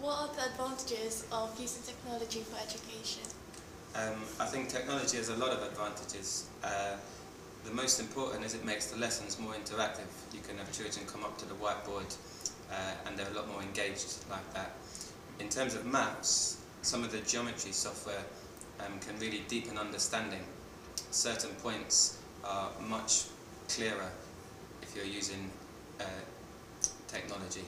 What are the advantages of using technology for education? I think technology has a lot of advantages. The most important is it makes the lessons more interactive. You can have children come up to the whiteboard and they're a lot more engaged like that. In terms of maths, some of the geometry software can really deepen understanding. Certain points are much clearer if you're using technology.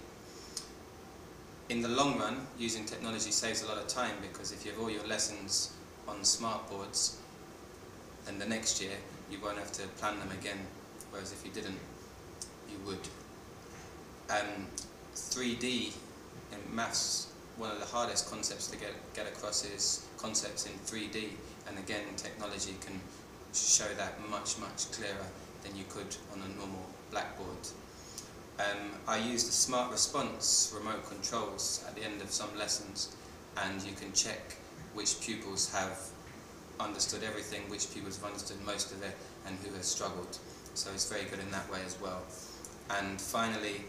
In the long run, using technology saves a lot of time, because if you have all your lessons on smart boards, then the next year you won't have to plan them again, whereas if you didn't, you would. 3D in maths, one of the hardest concepts to get across is concepts in 3D, and again technology can show that much clearer than you could on a normal blackboard. I use the smart response remote controls at the end of some lessons, and you can check which pupils have understood everything, which pupils have understood most of it, and who has struggled. So it's very good in that way as well. And finally,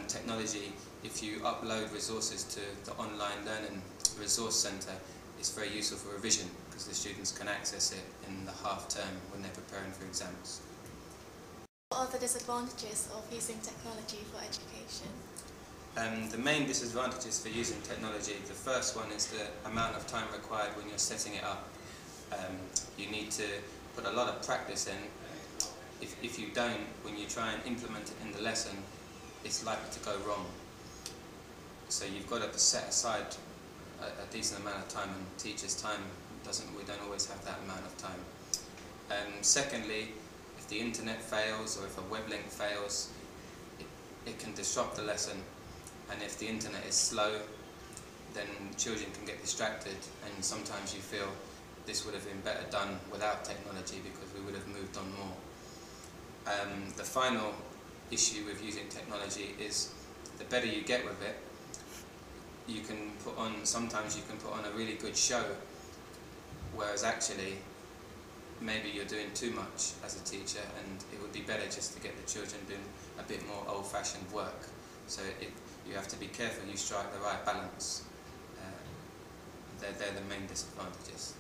technology, if you upload resources to the online learning resource centre, it's very useful for revision, because the students can access it in the half term when they're preparing for exams. What are the disadvantages of using technology for education? The main disadvantages for using technology, the first one is the amount of time required when you're setting it up. You need to put a lot of practice in. If you don't, when you try and implement it in the lesson, it's likely to go wrong. So you've got to set aside a decent amount of time, and teachers' time we don't always have that amount of time. Secondly, if the internet fails or if a web link fails, it can disrupt the lesson, and if the internet is slow, then children can get distracted, and sometimes you feel this would have been better done without technology because we would have moved on more. The final issue with using technology is the better you get with it, sometimes you can put on a really good show, whereas actually maybe you're doing too much as a teacher, and it would be better just to get the children doing a bit more old-fashioned work. So you have to be careful you strike the right balance. They're the main disadvantages.